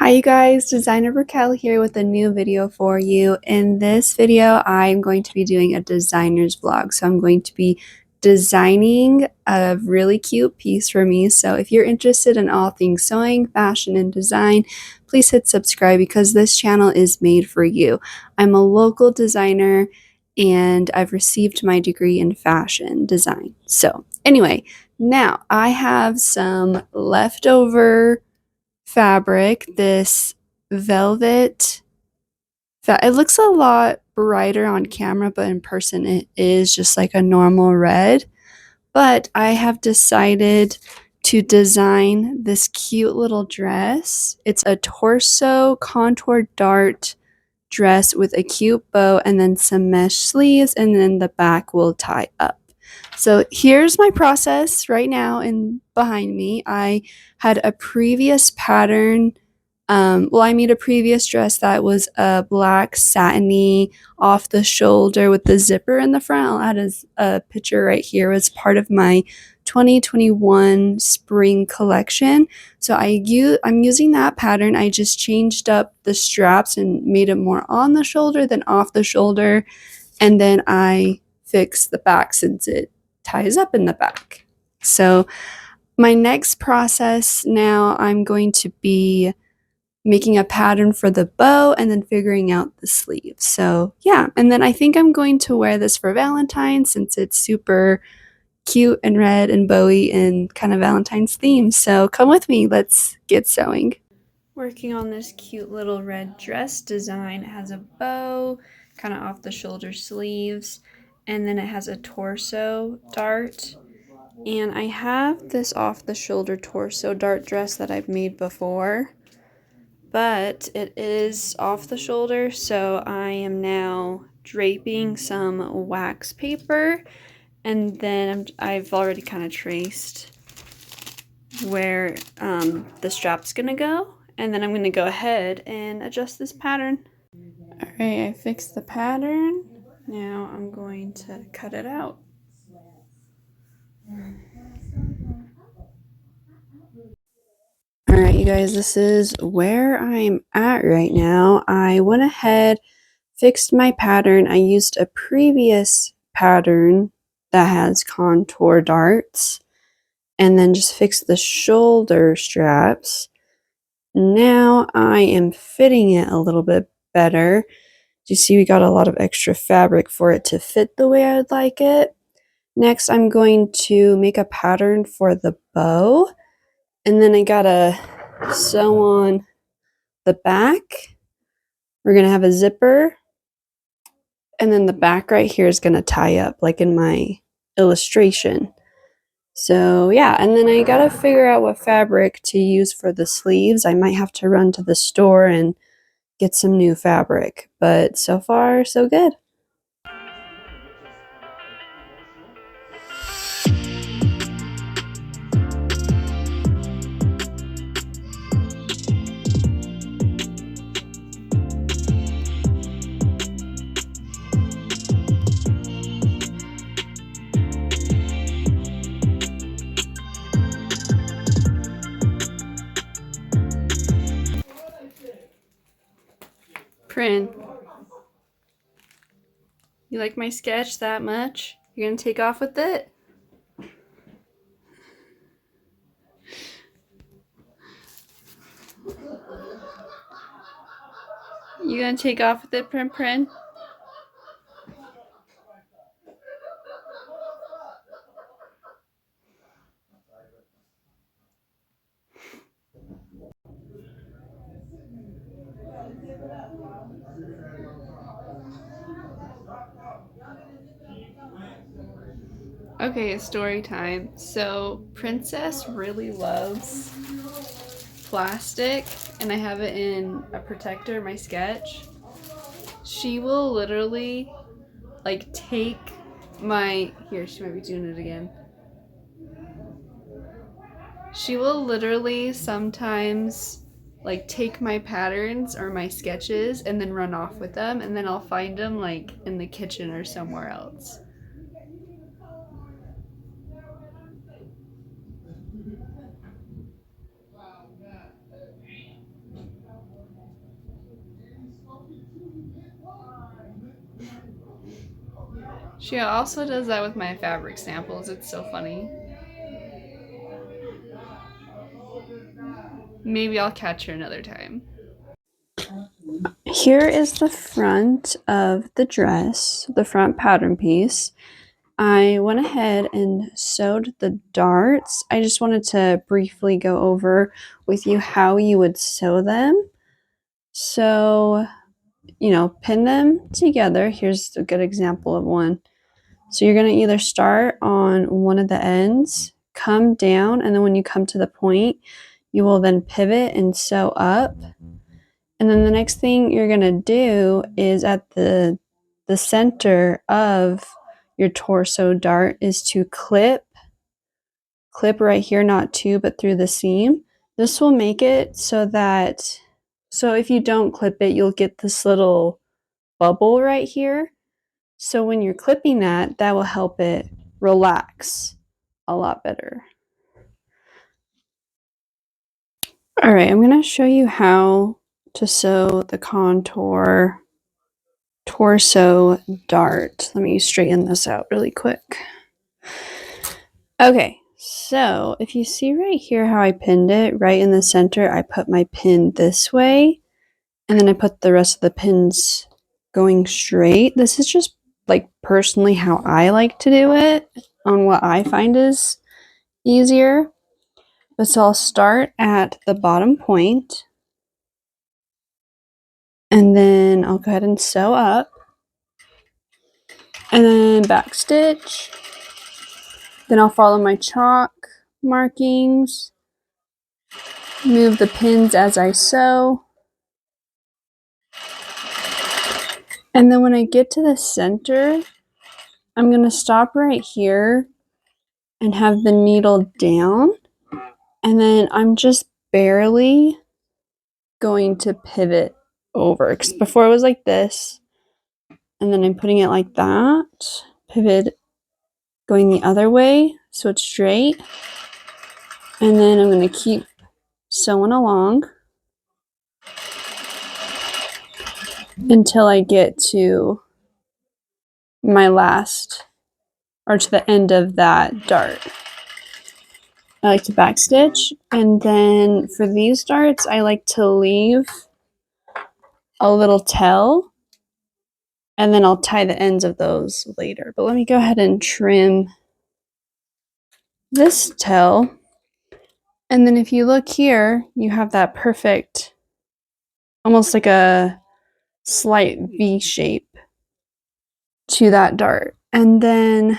Hi you guys, designer BreeKel here with a new video for you. In this video, I'm going to be doing a designer's vlog. So I'm going to be designing a really cute piece for me. So if you're interested in all things sewing, fashion, and design, please hit subscribe because this channel is made for you. I'm a local designer and I've received my degree in fashion design. So anyway, now I have some leftover fabric, this velvet. It looks a lot brighter on camera, but in person it is just like a normal red. But I have decided to design this cute little dress. It's a torso contour dart dress with a cute bow and then some mesh sleeves, and then the back will tie up. So here's my process right now, and behind me I had a previous pattern. I made a previous dress that was a black satiny off the shoulder with the zipper in the front. I'll add a picture right here. It was part of my 2021 spring collection. So I'm using that pattern. I just changed up the straps and made it more on the shoulder than off the shoulder. And then I fixed the back since it ties up in the back. So my next process now, I'm going to be making a pattern for the bow and then figuring out the sleeves. So yeah, and then I think I'm going to wear this for Valentine since it's super cute and red and bowy and kind of Valentine's theme. So come with me, let's get sewing. Working on this cute little red dress design. It has a bow, kind of off the shoulder sleeves, and then it has a torso dart. And I have this off the shoulder torso dart dress that I've made before, but it is off the shoulder, so I am now draping some wax paper, and then I've already kind of traced where the strap's gonna go, and then I'm gonna go ahead and adjust this pattern. Alright, I fixed the pattern. Now I'm going to cut it out. Alright, you guys, this is where I'm at right now. I went ahead, fixed my pattern. I used a previous pattern that has contour darts, and then just fixed the shoulder straps. Now I am fitting it a little bit better. You see we got a lot of extra fabric for it to fit the way I would like it. Next, I'm going to make a pattern for the bow, and then I gotta sew on the back. We're gonna have a zipper, and then the back right here is gonna tie up like in my illustration. So yeah, and then I gotta figure out what fabric to use for the sleeves. I might have to run to the store and get some new fabric, but so far so good. Prin, you like my sketch that much? You're gonna take off with it? You gonna take off with it, Prin? Okay, story time. So Princess really loves plastic, and I have it in a protector, my sketch. She will literally like take my, here, she might be doing it again. She will literally sometimes like take my patterns or my sketches and then run off with them, and then I'll find them like in the kitchen or somewhere else. She also does that with my fabric samples. It's so funny. Maybe I'll catch her another time. Here is the front of the dress, the front pattern piece. I went ahead and sewed the darts. I just wanted to briefly go over with you how you would sew them. So, pin them together. Here's a good example of one. So you're going to either start on one of the ends, come down, and then when you come to the point, you will then pivot and sew up. And then the next thing you're going to do is at the center of your torso dart is to clip right here, not two, but through the seam. This will make it so if you don't clip it, you'll get this little bubble right here. So when you're clipping that will help it relax a lot better. All right, I'm going to show you how to sew the contour torso dart. Let me straighten this out really quick. Okay, so if you see right here how I pinned it, right in the center, I put my pin this way, and then I put the rest of the pins going straight. This is just like personally how I like to do it, on what I find is easier. But so I'll start at the bottom point, and then I'll go ahead and sew up, and then back stitch. Then I'll follow my chalk markings, move the pins as I sew, and then when I get to the center, I'm going to stop right here and have the needle down, and then I'm just barely going to pivot over, because before it was like this, and then I'm putting it like that, pivot going the other way so it's straight, and then I'm going to keep sewing along until I get to my last, or to the end of that dart. I like to backstitch, and then for these darts I like to leave a little tail, and then I'll tie the ends of those later. But let me go ahead and trim this tail, and then if you look here, you have that perfect, almost like a slight V shape to that dart. And then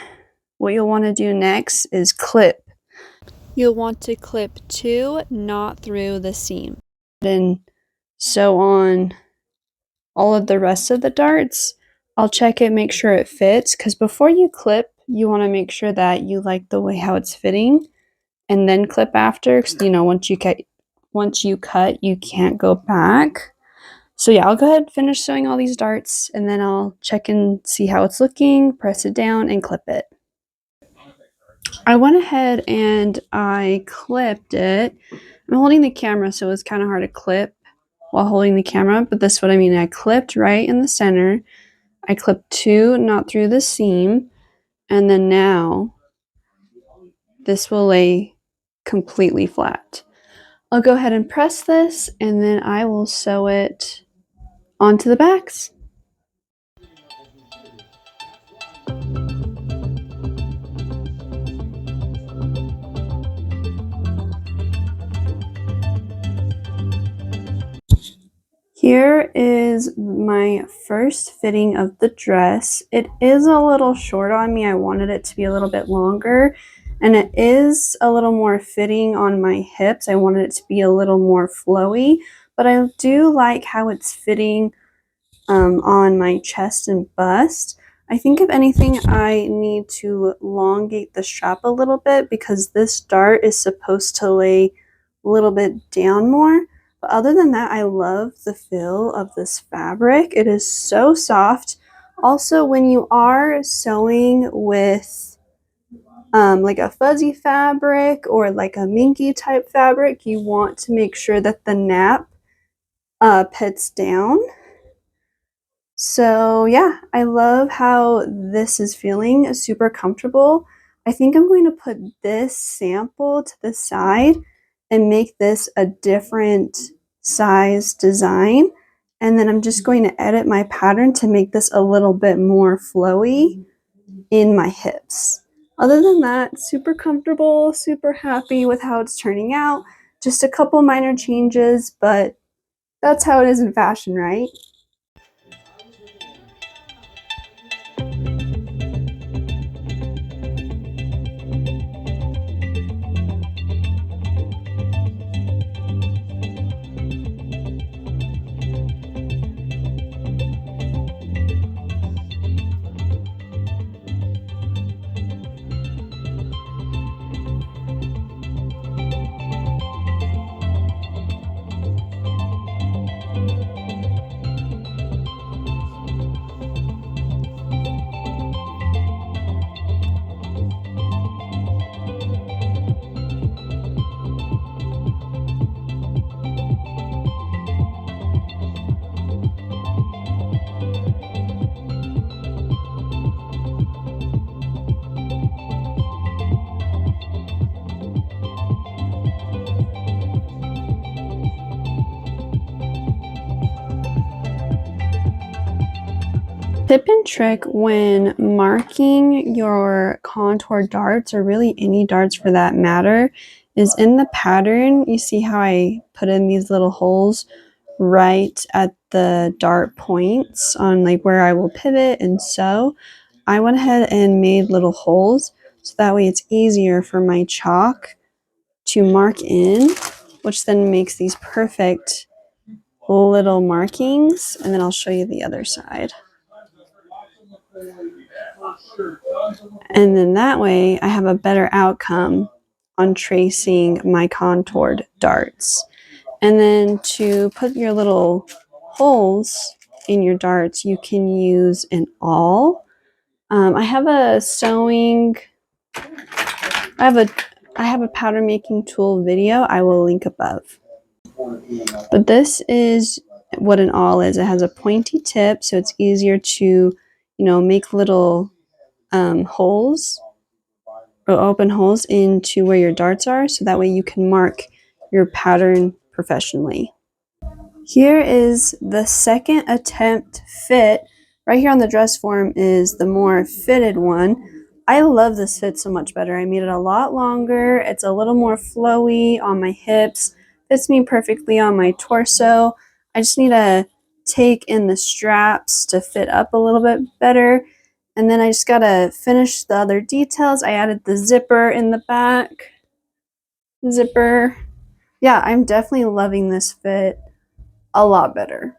what you'll want to do next is clip. You'll want to clip two, not through the seam. Then sew on all of the rest of the darts. I'll check it, make sure it fits, because before you clip, you want to make sure that you like the way how it's fitting, and then clip after, because once you cut, you can't go back. So yeah, I'll go ahead and finish sewing all these darts, and then I'll check and see how it's looking, press it down, and clip it. I went ahead and I clipped it. I'm holding the camera, so it's kind of hard to clip while holding the camera, but this is what I mean. I clipped right in the center. I clipped two, not through the seam, and then now this will lay completely flat. I'll go ahead and press this, and then I will sew it onto the backs. Here is my first fitting of the dress. It is a little short on me. I wanted it to be a little bit longer, and it is a little more fitting on my hips. I wanted it to be a little more flowy, but I do like how it's fitting on my chest and bust. I think if anything, I need to elongate the strap a little bit, because this dart is supposed to lay a little bit down more. But other than that, I love the feel of this fabric. It is so soft. Also, when you are sewing with like a fuzzy fabric or like a minky type fabric, you want to make sure that the nap pets down. So yeah, I love how this is feeling, super comfortable. I think I'm going to put this sample to the side and make this a different size design. And then I'm just going to edit my pattern to make this a little bit more flowy in my hips. Other than that, super comfortable, super happy with how it's turning out. Just a couple minor changes, but that's how it is in fashion, right? Tip and trick when marking your contour darts, or really any darts for that matter, is in the pattern. You see how I put in these little holes right at the dart points on like where I will pivot and sew. I went ahead and made little holes so that way it's easier for my chalk to mark in, which then makes these perfect little markings. And then I'll show you the other side. And then that way I have a better outcome on tracing my contoured darts. And then to put your little holes in your darts, you can use an awl. I have a sewing, I have a pattern making tool video I will link above. But this is what an awl is. It has a pointy tip, so it's easier to, make little holes or open holes into where your darts are, so that way you can mark your pattern professionally. Here is the second attempt fit. Right here on the dress form is the more fitted one. I love this fit so much better. I made it a lot longer. It's a little more flowy on my hips. Fits me perfectly on my torso. I just need to take in the straps to fit up a little bit better. And then I just gotta finish the other details. I added the zipper in the back. Zipper. Yeah, I'm definitely loving this fit a lot better.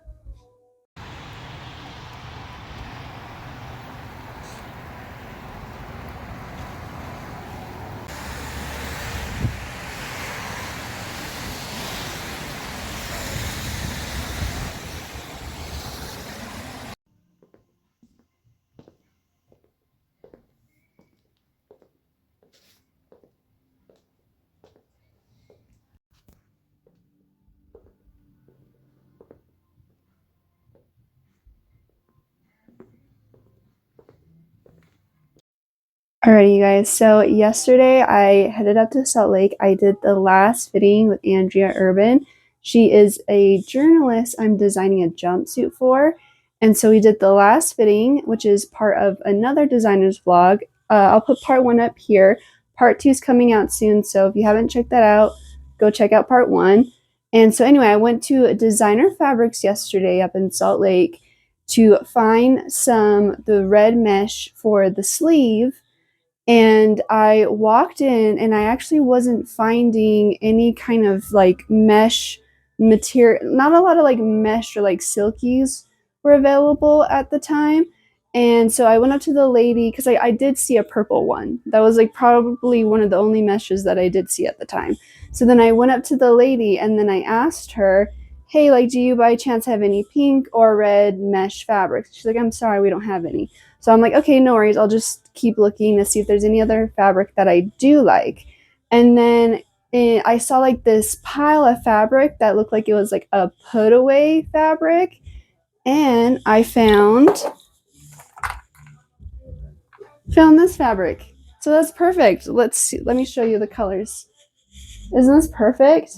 Alrighty, you guys. So yesterday I headed up to Salt Lake. I did the last fitting with Andrea Urban. She is a journalist I'm designing a jumpsuit for. And so we did the last fitting, which is part of another designer's vlog. I'll put part 1 up here. Part 2 is coming out soon. So if you haven't checked that out, go check out part 1. And so anyway, I went to Designer Fabrics yesterday up in Salt Lake to find the red mesh for the sleeve. And I walked in and I actually wasn't finding any kind of like mesh material. Not a lot of like mesh or like silkies were available at the time. And so I went up to the lady because I did see a purple one. That was like probably one of the only meshes that I did see at the time. So then I went up to the lady and then I asked her, hey, like, do you by chance have any pink or red mesh fabrics? She's like, I'm sorry, we don't have any. So I'm like, okay, no worries. I'll just keep looking to see if there's any other fabric that I do like. And then I saw like this pile of fabric that looked like it was like a put away fabric. And I found this fabric. So that's perfect. Let's see. Let me show you the colors. Isn't this perfect?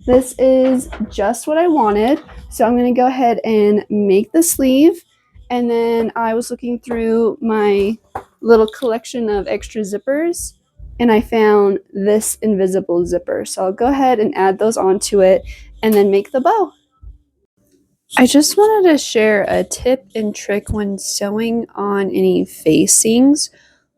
This is just what I wanted. So I'm going to go ahead and make the sleeve. And then I was looking through my little collection of extra zippers and I found this invisible zipper. So I'll go ahead and add those onto it and then make the bow. I just wanted to share a tip and trick when sewing on any facings.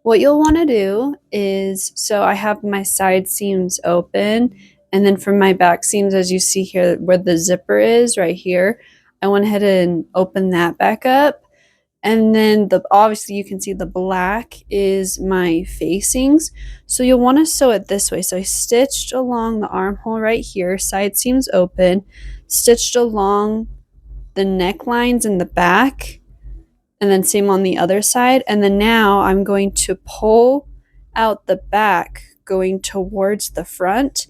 What you'll want to do is, so I have my side seams open, and then from my back seams, as you see here where the zipper is right here, I went ahead and opened that back up. And then obviously you can see the black is my facings. So you'll want to sew it this way. So I stitched along the armhole right here, side seams open, stitched along the necklines in the back, and then same on the other side. And then now I'm going to pull out the back going towards the front.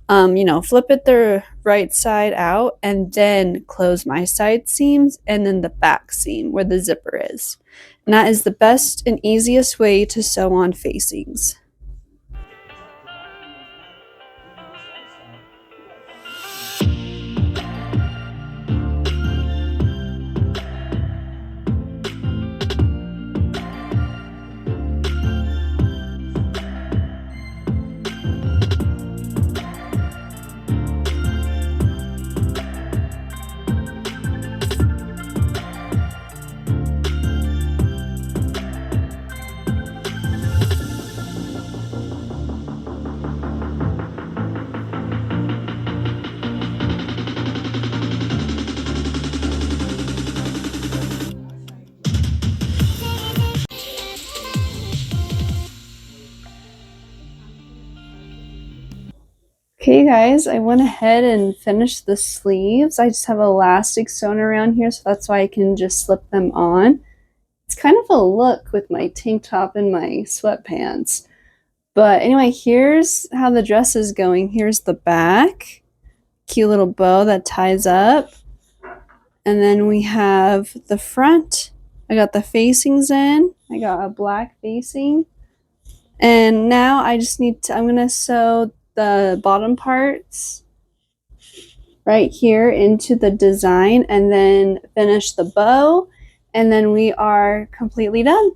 Flip it the right side out and then close my side seams and then the back seam where the zipper is. And that is the best and easiest way to sew on facings. Okay guys, I went ahead and finished the sleeves. I just have elastic sewn around here, so that's why I can just slip them on. It's kind of a look with my tank top and my sweatpants. But anyway, here's how the dress is going. Here's the back. Cute little bow that ties up. And then we have the front. I got the facings in. I got a black facing. And now I just I'm going to sew the bottom parts right here into the design and then finish the bow. And then we are completely done.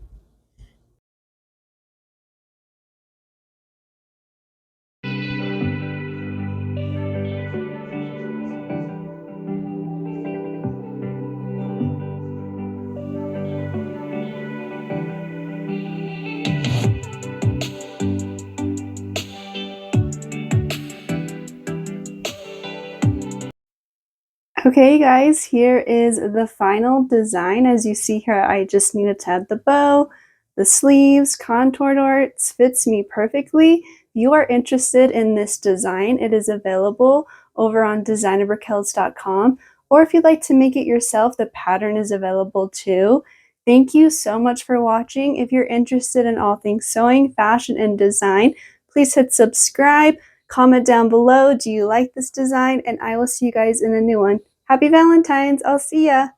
Okay guys, here is the final design. As you see here, I just needed to add the bow, the sleeves, contour darts, fits me perfectly. If you are interested in this design, it is available over on designerbreekels.com, or if you'd like to make it yourself, the pattern is available too. Thank you so much for watching. If you're interested in all things sewing, fashion, and design, please hit subscribe. Comment down below, do you like this design? And I will see you guys in a new one. Happy Valentine's. I'll see ya.